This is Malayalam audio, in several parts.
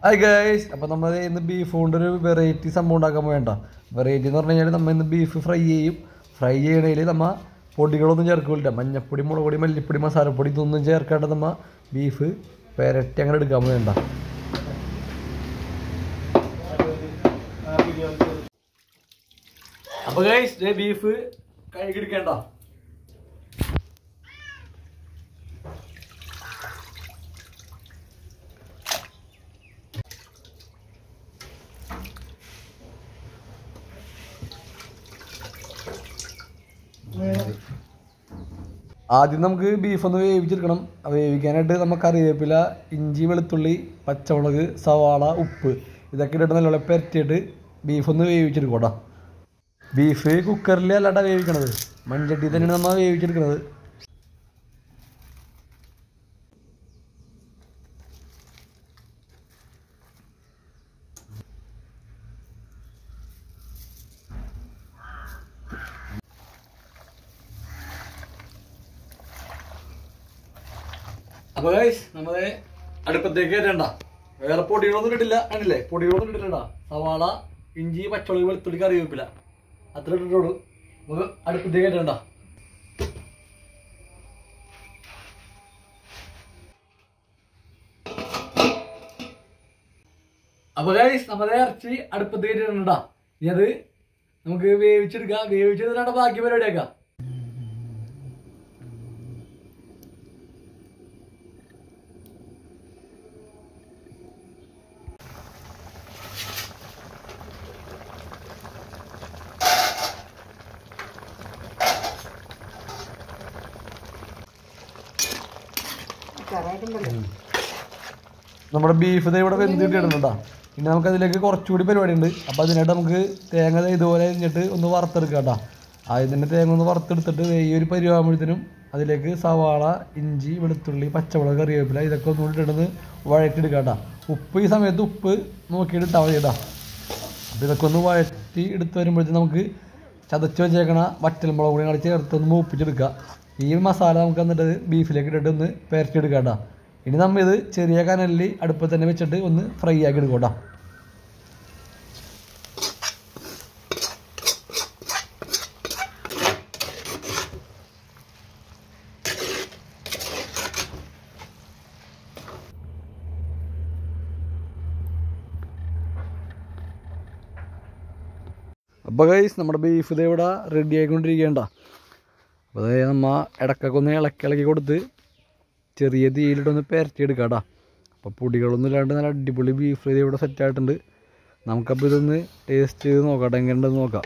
ഹായ് ഗൈസ്, അപ്പോൾ നമ്മൾ ഇന്ന് ബീഫ് കൊണ്ടൊരു വെറൈറ്റി സംഭവം ഉണ്ടാക്കാൻ വേണ്ട. വെറൈറ്റി എന്ന് പറഞ്ഞു കഴിഞ്ഞാൽ നമ്മൾ ഇന്ന് ബീഫ് ഫ്രൈ ചെയ്യും. ഫ്രൈ ചെയ്യണതിൽ നമ്മൾ പൊടികളൊന്നും ചേർക്കില്ല. മഞ്ഞപ്പൊടി, മുളക് പൊടി, മല്ലിപ്പൊടി, മസാലപ്പൊടി ഇതൊന്നും ചേർക്കാണ്ട് നമ്മൾ ബീഫ് പെരട്ടി അങ്ങനെ എടുക്കാൻ വേണ്ട. അപ്പോൾ ഗൈസ് ബീഫ് കഴുകിയെടുക്കേണ്ട. ആദ്യം നമുക്ക് ബീഫ് ഒന്ന് വേവിച്ചെടുക്കണം. വേവിക്കാനായിട്ട് നമുക്ക് കറിവേപ്പില, ഇഞ്ചി, വെളുത്തുള്ളി, പച്ചമുളക്, സവാള, ഉപ്പ് ഇതൊക്കെ ഇട്ടിട്ട് നല്ലോണം പെരട്ടിയിട്ട് ബീഫ് ഒന്ന് വേവിച്ചെടുക്കോട്ടാ. ബീഫ് കുക്കറിൽ അല്ലാട്ടാ വേവിക്കണത്, മൺചട്ടി തന്നെയാണ് നമ്മൾ വേവിച്ചെടുക്കുന്നത്. അപ്പോൾ ഗൈസ് നമ്മൾ അടുപ്പത്തേക്ക് കയറ്റണ്ട. വേറെ പൊടികളൊന്നും ഇട്ടില്ല, കണ്ടില്ലേ? പൊടികളൊന്നും ഇട്ടിട്ടുണ്ട. സവാള, ഇഞ്ചി, പച്ചമുളക്, വെളുത്തുള്ളി, കറിവേപ്പില അത്ര ഇട്ടിട്ടുള്ളൂ. നമുക്ക് അടുപ്പത്തേക്ക് കയറ്റണ്ട. അപ്പോൾ ഗൈസ് നമ്മുടെ ഇറച്ചി അടുപ്പത്തേക്ക് കയറ്റിട്ടുണ്ടാ. ഇനി അത് നമുക്ക് വേവിച്ചെടുക്കാം. വേവിച്ചെടുത്തിട്ട് ബാക്കി പരിപാടിയാക്കാം. നമ്മുടെ ബീഫ് ഇവിടെ വെന്തിട്ടിടുന്നുണ്ടാ. പിന്നെ നമുക്ക് അതിലേക്ക് കുറച്ചുകൂടി പരിപാടി ഉണ്ട്. അപ്പോൾ അതിനായിട്ട് നമുക്ക് തേങ്ങ ഇതുപോലെ കഴിഞ്ഞിട്ട് ഒന്ന് വറുത്തെടുക്കാം കേട്ടോ. ആദ്യം തന്നെ തേങ്ങ ഒന്ന് വറുത്തെടുത്തിട്ട് ഈ ഒരു പരിവാകുമ്പോഴത്തേനും അതിലേക്ക് സവാള, ഇഞ്ചി, വെളുത്തുള്ളി, പച്ചമുളക്, കറിവേപ്പില ഇതൊക്കെ ഒന്നുകൂടി ഇട്ടിട്ട് വഴറ്റിയെടുക്കാം കേട്ടോ. ഉപ്പ് ഈ സമയത്ത് ഉപ്പ് നോക്കിയിട്ട് ഇട്ടാൽ മതി കേട്ടോ. അപ്പോൾ ഇതൊക്കെ ഒന്ന് വഴറ്റി എടുത്ത് വരുമ്പോഴത്തേക്കും നമുക്ക് ചതച്ച് വെച്ചേക്കണ വറ്റൽമുളക് കൂടി കളി ചേർത്തൊന്ന് മൂപ്പിച്ചെടുക്കുക. ഈ മസാല നമുക്ക് എന്നിട്ട് ബീഫിലേക്ക് ഇട്ടിട്ട് ഒന്ന് പെരട്ടിയെടുക്കാം കേട്ടോ. ഇനി നമ്മൾ ഇത് ചെറിയ കനലിൽ അടുപ്പത്ത് തന്നെ വെച്ചിട്ട് ഒന്ന് ഫ്രൈ ആക്കി എടുക്കാം കേട്ടോ. അപ്പോൾ ഗൈസ് നമ്മുടെ ബീഫ് ഇത് ഇവിടെ റെഡി ആയിക്കൊണ്ടിരിക്കേണ്ട. അപ്പോൾ അതായത് നമ്മൾ ഇടയ്ക്കൊക്കെ ഒന്ന് ഇളക്കി കൊടുത്ത് ചെറിയ തീയിലിട്ടൊന്ന് പെരട്ടിയെടുക്കാം കേട്ടോ. അപ്പോൾ പൊടികളൊന്നും ഇല്ലാണ്ട് നല്ല അടിപൊളി ബീഫ് ഇത് ഇവിടെ സെറ്റായിട്ടുണ്ട്. നമുക്കപ്പോൾ ഇതൊന്ന് ടേസ്റ്റ് ചെയ്ത് നോക്കാം, എങ്ങനെയുണ്ടെന്ന് നോക്കാം.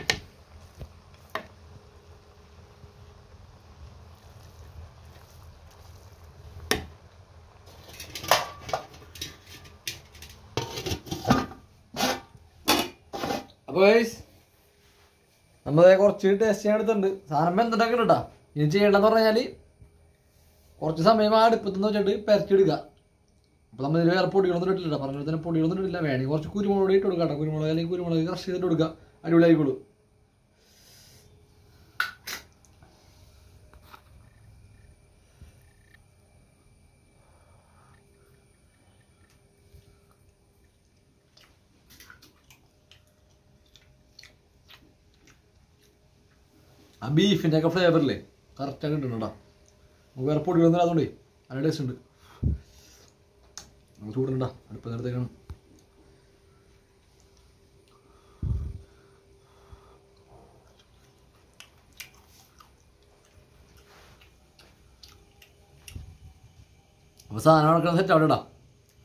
അപ്പോൾ ഗൈസ് നമ്മളെ കുറച്ച് ടേസ്റ്റ് ചെയ്യാൻ എടുത്തിട്ടുണ്ട്. സാധനം എന്തുണ്ടാക്കണം കേട്ടോ. ഇനി ചെയ്യേണ്ടതെന്ന് പറഞ്ഞു കഴിഞ്ഞാൽ കുറച്ച് സമയം ആ അടുപ്പത്തുനിന്ന് വെച്ചിട്ട് പെരട്ടിയെടുക്കുക. അപ്പോൾ നമ്മൾ ഇതിൽ വേറെ പൊടികളൊന്നും ഇട്ടില്ല, പറഞ്ഞ തന്നെ പൊടികളൊന്നും ഇട്ടില്ല. വേണമെങ്കിൽ കുറച്ച് കുരുമുളക് ഇട്ട് കൊടുക്കാം കേട്ടോ. കുരുമുളക് അല്ലെങ്കിൽ കുരുമുളക് ക്രഷ് ചെയ്തിട്ട് കൊടുക്കുക, അടിപൊളിയായിക്കോളൂ. ആ ബീഫിൻ്റെ ഒക്കെ ഫ്ലേവറില്ലേ കറക്റ്റായിട്ട് കിട്ടുന്നുണ്ടോ. നമുക്ക് വേറെ പൊടികളൊന്നും അതുകൊണ്ടേ നല്ല ടേസ്റ്റ് ഉണ്ട്. നമുക്ക് ചൂടുണ്ടോ അടുത്ത നേരത്തേക്കാണ്. അപ്പോൾ സാധനം നടക്കുന്ന സെറ്റ് അവിടെ ഇടാം.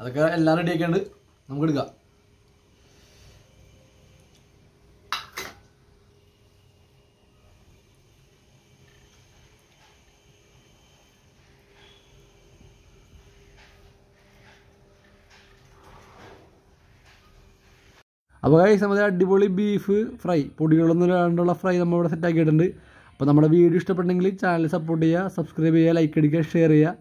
അതൊക്കെ എല്ലാം റെഡി ആക്കിയാണ്ട് നമുക്ക് എടുക്കാം. അപ്പോൾ ഗൈസ് നമ്മൾ അടിപൊളി ബീഫ് ഫ്രൈ പൊടികളൊന്നും ഇല്ലാണ്ടുള്ള ഫ്രൈ നമ്മളിവിടെ സെറ്റാക്കിയിട്ടുണ്ട്. അപ്പോൾ നമ്മുടെ വീഡിയോ ഇഷ്ടപ്പെട്ടെങ്കിൽ ചാനൽ സപ്പോർട്ട് ചെയ്യുക, സബ്സ്ക്രൈബ് ചെയ്യുക, ലൈക്ക് അടിക്കുക, ഷെയർ ചെയ്യുക.